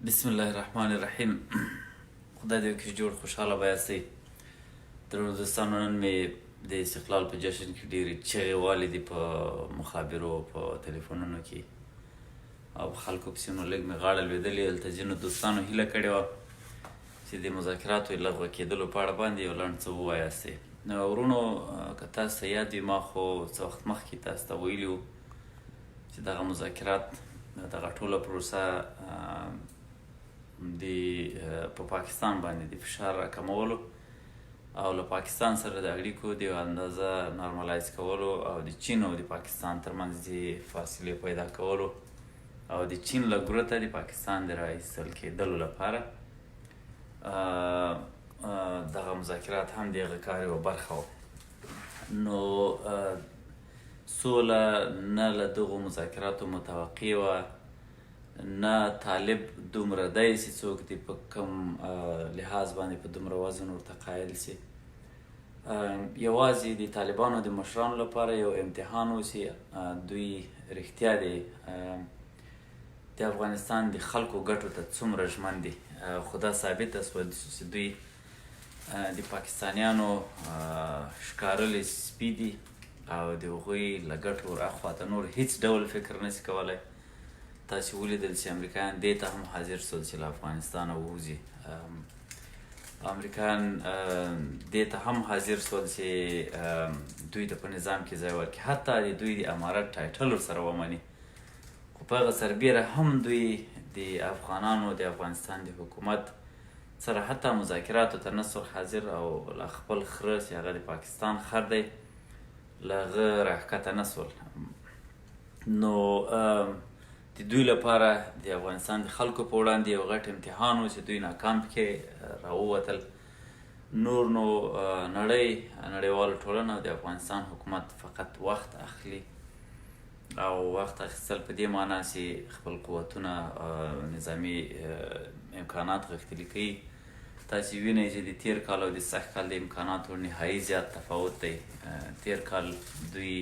بسم الله الرحمن الرحیم. خدای دې وکړي جوړ خوشحاله به یاستئ. درنو دوستانو، نن مې د استقلال په جشن کې ډېرې چغې والې دي په مخابرو په تلیفونونو کې او په خلکو پسې نو لږ مې غاړه لوېدلې. هلته ځینو دوستانو هیله کړې وه چې د مذاکراتو لغوه کېدلو په اړه باندې یو لنډ څه ووایاستئ. نو ورونو، که تاسو ته یاد وي، ما خو څه وخت مخکې تاسو ته ویلي وو چې دغه مذاکرات، دغه ټوله پروسه په پاکستان باندې د فشار راکمولو او له پاکستان سره د اړیکو د یو اندازه نارملایز کولو او د چین او د پاکستان ترمنځ د فاصلې پیدا کولو او د چین له ګروته د پاکستان د راایستل کېدلو لپاره دغه مذاکرات هم د هغه کار یوه برخه وه. نو سوله نه له دغو مذاکراتو متوقع وه، نه طالب دومره دی چې څوک دې په کوم لحاظ باندې په دومره وزن ورته قایل سي. یوازې د طالبانو د مشرانو لپاره یو امتحان و چې دوی رښتیا د افغانستان د خلکو ګټو ته څومره ژمن دي. خو دا ثابته سوه چې دوی د پاکستانیانو ښکارلې سپي دي او د هغوی له ګټو راخواته نور هیڅ ډول فکر نسي کولی. تاسې ولیدل چې امریکایان دې ته هم حاضر شول چې له افغانستانه ووځي. امریکایان دې ته هم حاضر شول چې دوی ته په نظام کې ځای ورکړي، حتی د دوی د امارت ټایټل ورسره ومني. خو په هغه سربیره هم دوی د افغانانو د افغانستان د حکومت سره حتی مذاکراتو ته نه سول حاضر او له خپل خره چې هغه د پاکستان خر دی له هغه راښکته نه سول. نو د دوی لپاره د افغانستان د خلکو په وړاندې یو غټ امتحان و چې دوی ناکام پکې راووتل. نور نو نړیواله ټولنه د افغانستان حکومت فقط وخت اخلي او وخت اخیستل په دې معنا چې خپل قوتونه نظامي امکانات غښتلي کوي. تاسې وینئ چې د تیر کال او د سږ کال د امکاناتو نهایي زیات تفاوت دی. تیر کال دوی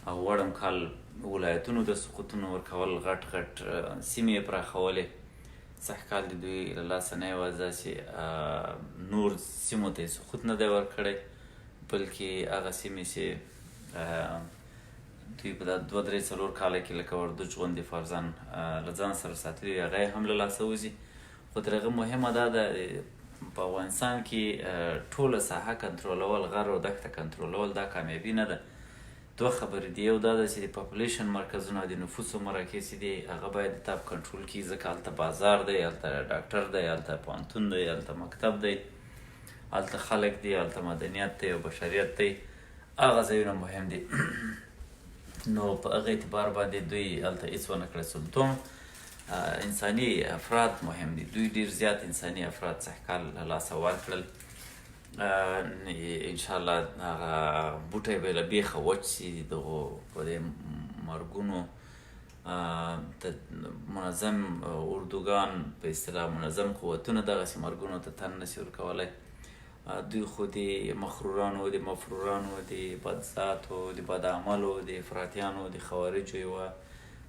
او وړم کال ولایتونو د سقوطونو ورکول، غټ غټ سیمې یې پراخولې. سږ کال د دوی له لاسه نه یوازې چې نور سیمو ته یې سقوط نه دی ورکړی، بلکې هغه سیمې چې دوی په دا 2-3-4 کاله کې لکه وردوج غوندې فرضاً له ځان سره ساتلي وي، هغه یې هم له لاسه وځي. خو تر هغه مهمه دا ده په افغانستان کې ټوله ساحه کنټرولول، غر او دښته کنټرولول، دا کامیابي نه ده. دوه خبرې دي. یو دا ده چې د پاپولیشن مرکزونه، د نفوسو مراکز دي، هغه باید د تاب کنټرول کړي، ځکه هلته بازار دی، هلته ډاکټر دی، هلته پوهنتون دی، هلته مکتب دی، هلته خلک دي، هلته مدنیت دی او بشریت دی. هغه ځایونه مهم دي. نو په هغه اعتبار باندې دوی هلته هېڅ ونه کړی. څلتوم انساني افراد مهم دي. دوی ډېر زیات انساني افراد سږ کال له لاسه ورکړل. انشاءالله هغه بوټی به یې له بیخه وچ سي. دغو په دې مرګونو منظم اردوګان، په اصطلاح منظم قوتونه دغسې مرګونو ته تن نسي ورکولی. دوی خو د مخرورانو، د مفرورانو، د بدذاتو، د بدعملو، د افراطیانو، د خوارجو یوه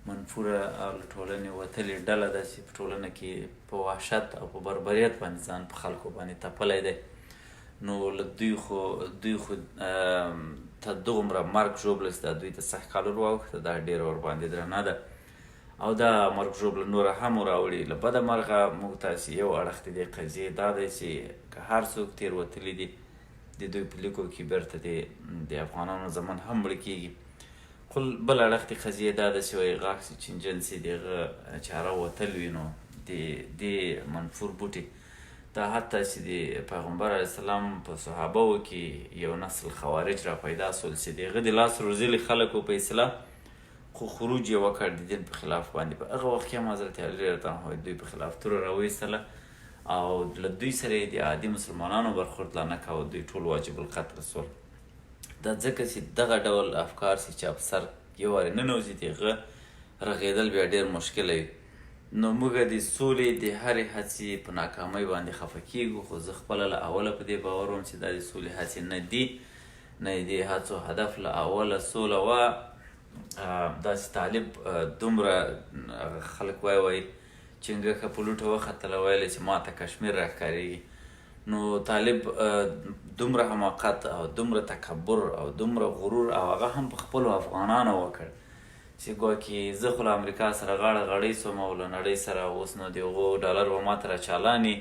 منفوره او له ټولنې وتلې ډله ده چې په ټولنه کې په وحشت او په بربریت باندې ځان په خلکو باندې تپلی دی. نو دوی خو ته دومره مرګ ژوبله چې دا دوی ته سږ کال ورواوښته، دا ډېره ورباندې درنه ده او دا مرګ ژوبله نوره هم وراوړي. له بده مرغه موږ تاسې یو اړخ د دې قضیې دا دی چې که هر څوک تېروتلي دي د دوی په لیکو کې بیرته د افغانانو زمن هم مړه کېږي. خو بل اړخ د قضیې دا ده چې وایي غاښ چې چینجن سي، د هغه چاره وتل وي. نو د منفور بوټي دا حتی چې د پیغمبر علیه السلام په صحابهو کې یو نسل خوارج را پیدا سول چې د هغه د لاس روزلي خلکو په اصطلاح خو خروج یې وکړ د دین په خلاف باندې. په هغه وخت کې هم حضرت علی رضی الله عنه دوی په خلاف توره راویستله او له دوی سره یې د عادي مسلمانانو برخورد لا نه کوه. دوی ټول واجب القتل سول. دا ځکه چې دغه ډول افکار چې چا په سر یو وارې ننوځي، د هغه رغېدل بیا ډېر مشکله وي. نو موږ د سولې د هرې هڅې په ناکامۍ باندې خفه کېږو. خو زه خپله له اوله په دې باور وم چې دا د سولې هڅې نه دي، نه د دې هڅو هدف له اوله سوله وه. داسې طالب دومره خلک وایي چنګښه په لوټه وختله ویله چې ما ته کشمیر راښکارېږي. نو طالب دومره حماقت او دومره تکبر او دومره غرور او هغه هم په خپلو افغانانو وکړ چې ګواکې زه خو له امریکا سره غاړه غړۍ سوم او له نړۍ سره اوس نو د هغو ډالر به ماته راچالاني،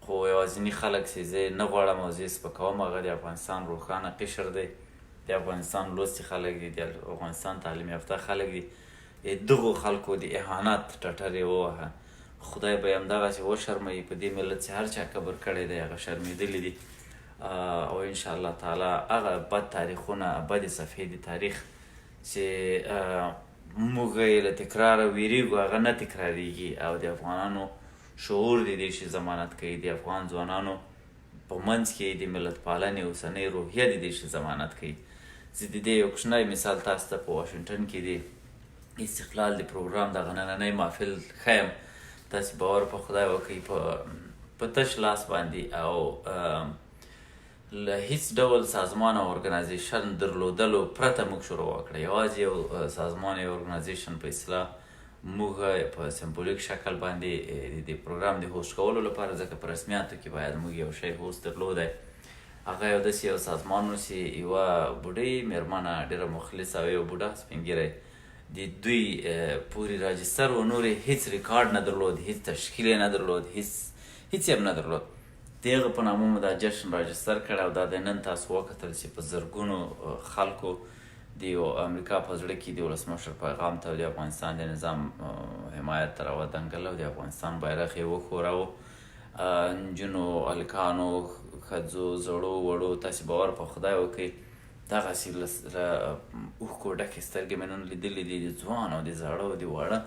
خو یوازیني خلک چې زه نه غواړم او زه یې سپکوم هغه د افغانستان روښانه قشر دی، د افغانستان لوستي خلک دي، د افغانستان تعلیم یافته خلک دي. دغو خلکو د اهانت ټټر یې ووهه. خدای به یې همدغسې وشرموي. په دې ملت چې هر چا کبر کړی دی هغه شرمېدلي دي، او انشاءالله تعالی هغه بد تاریخونه، بدې صفحې د تاریخ چې موږ یې له تکراره ویرېږو هغه نه تکراریږي، او د افغانانو شعور د دې شي ضمانت کوي، د افغان ځوانانو په منځ کې د ملت پالنې اوسنۍ روحیه د دې شي ضمانت کوي. زه د دې یو کوچنی مثال تاسو ته په واشنګټن کې د استقلال د پروګرام دغه نننی محفل ښیم. تاسې باور په خدای وکړئ په تش لاس باندې او له هیڅ ډول سازمان او ارګنایزیشن درلودلو پرته موږ شروع وکړه. یوازې یو سازمان یا ارګنایزیشن په اصطلاح موږ په سمبولیک شکل باندې د پروګرام د هوسټ کولو لپاره، ځکه په رسمیاتو کې باید موږ یو شی هوسټ درلودی، هغه یو داسې یو سازمان و چې یوه بوډۍ مېرمنه ډېره مخلصه او یو بوډا سپین ږیری د دوی پورې راجستر و، نور یې هیڅ ریکارډ نه درلود، هیڅ تشکیل یې نه درلود، هیڅ یې هم نه درلود. د هغه په نامه مو دا جشن راجستر کړی او دا د نن تاسو وکتل چې په زرګونو خلکو د یو امریکا په زړه کې د ولسمشر پیغام ته د افغانستان د نظام حمایت ته راودنګل او د افغانستان بیرغ یې وښوراوه. نجونو، هلکانو، ښځو، زړو وړو، تاسې باور په خدای وکړئ دغسې له اوښکو ډکې سترګې مې نن لیدلې دي د ځوان او د زاړه او د واړه.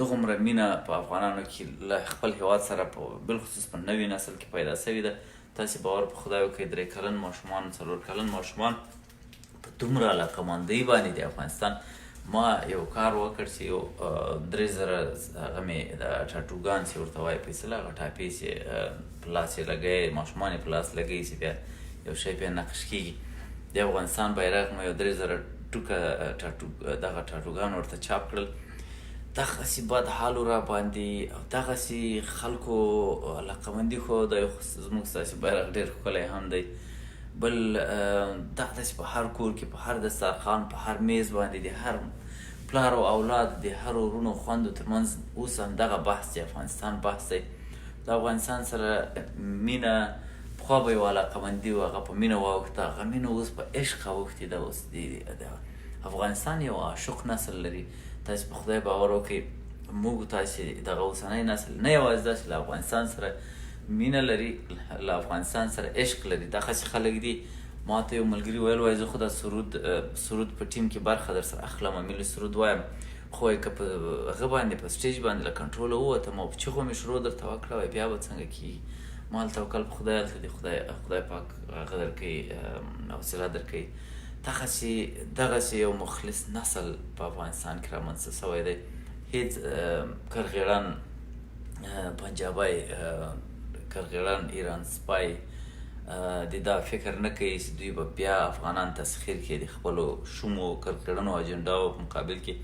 دغومره مینه په افغانانو کې له خپل هېواد سره په بالخصوص په نوي نسل کې پیدا سوې ده. تاسې باور په خدای وکړئ 3 کلن ماشومان، 4 کلن ماشومان په دومره علاقهمندۍ باندې د افغانستان. ما یو کار وکړ چې یو 3000 هغه مې د ټاټوګان چې ورته وایي په اصطلاح هغه ټاپې چې په لاس یې لګوي، ماشومان یې په لاس لګوي چې بیا یو شی پرې نقش کېږي. د افغانستان بیرغ مو یو 3000 ټوکه دغه ټاټوګان ورته چاپ کړل. دغسې بد حال را باندې او دغسې خلکو علاقمندي ښوده. زموږ ستاسې بیرغ ډېر ښکلی هم دی. بل دغسې په هر کور کې، په هر دسترخوان، په هر میز باندې د هر پلار او اولاد، د هر ورونو خویندو ترمنځ اوس هم دغه بحث دی، افغانستان بحث دی. د افغانستان سره مینه پخوا به یو علاقمندي و، هغه په مینه واوښته، هغه مینه اوس په عشق اوښتې ده. اوس د افغانستان یو عاشق نسل لري. تاسې په خدای باور وکړئ موږ تاسې دغه اوسنی نسل نه یوازې داسې له افغانستان سره مینه لري، له افغانستان سره عشق لري. دغسې خلک دي. ما ته یو ملګري ویل وایي زه خو دا سرود په ټیم کې برخه در سره اخلم، ملي سرود وایم، خو که په هغه باندې په سټیج باندې له کنټروله ووتم او په چغو مې شروع درته وکړه وایي بیا به څنګه کېږي. ما هلته توکل په خدای، هلته د خدای پاک هغه درکوي، حوصله درکوي. دغسې یو مخلص نسل په افغانستان کې رامنځته سوی دی. هیڅ کرغېړن پنجابی، کرغېړن ایران سپای د دا فکر نه کوي چې دوی به بیا افغانان تسخیر کړي د خپلو شومو کرغېړنو اجنډاو په مقابل کې.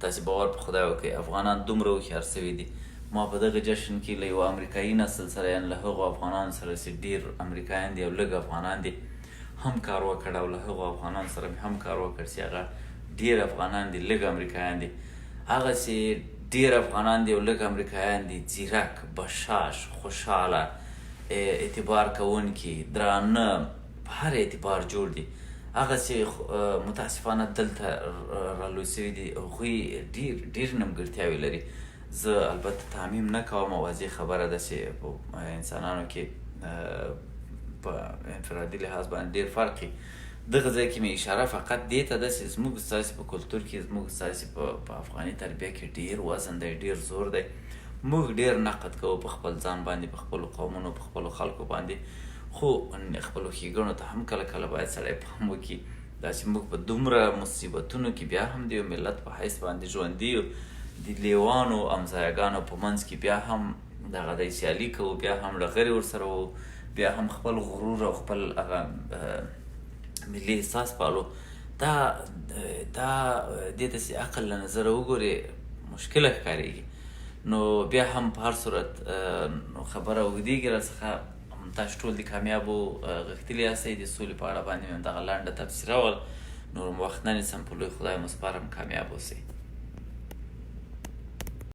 تاسې باور په خدای وکړئ افغانان دومره هوښیار سوي دي. ما په دغه جشن کې له یوه امریکایي نسل سره یعنې له هغو افغانانو سره چې ډېر امریکایان دي او لږ افغانان دي هم کار وکړ، او له هغو افغانانو سره مې هم کار وکړ چې هغه ډېر افغانان دي لږ امریکایان دي. هغسې ډېر افغانان دي او لږ امریکایان دي، ځیرک، بشاش، خوشحاله، اعتبار کوونکي، درانه، په هر اعتبار جوړ دي. هغسې متاسفانه دلته رالوی سوي دي. هغوی ډېر نیمګړتیاوې لري. زه البته تعمیم نه کوم، واضح خبره ده چې په انسانانو کې په انفرادي لحاظ باندې ډېر فرق وي. دغه ځای کې مې اشاره فقط دې ته ده چې زموږ ستاسې په کلتور کې، زموږ ستاسې په افغاني تربیه کې ډېر وزن دی، ډېر زور دی. موږ ډېر نقد کوو په خپل ځان باندې، په خپلو قومونو، په خپلو خلکو باندې، خو خپلو ښېګڼو ته هم کله کله باید سړی پام وکړي. داسې موږ په دومره مصیبتونو کې بیا هم د یو ملت په حیث باندې ژوندي یو، د لیوانو همځایګانو په منځ کې بیا هم دغه دی سیالي کوو، بیا هم ډغرې ورسره وو، بیا هم خپل غرور او خپل هغه ملي احساس پالو. دا دې ته چې عقل له نظره وګورې مشکله ښکارېږي. نو بیا هم په هر صورت نو خبره اوږدېږي راڅخه تاسو ټول د کامیابو غښتلي یاستئ د سولې په اړه باندې مې همدغه لنډه تبصره وه. نور وخت نه نیسم، په لوی خدای مو سپارم، کامیاب اوسئ.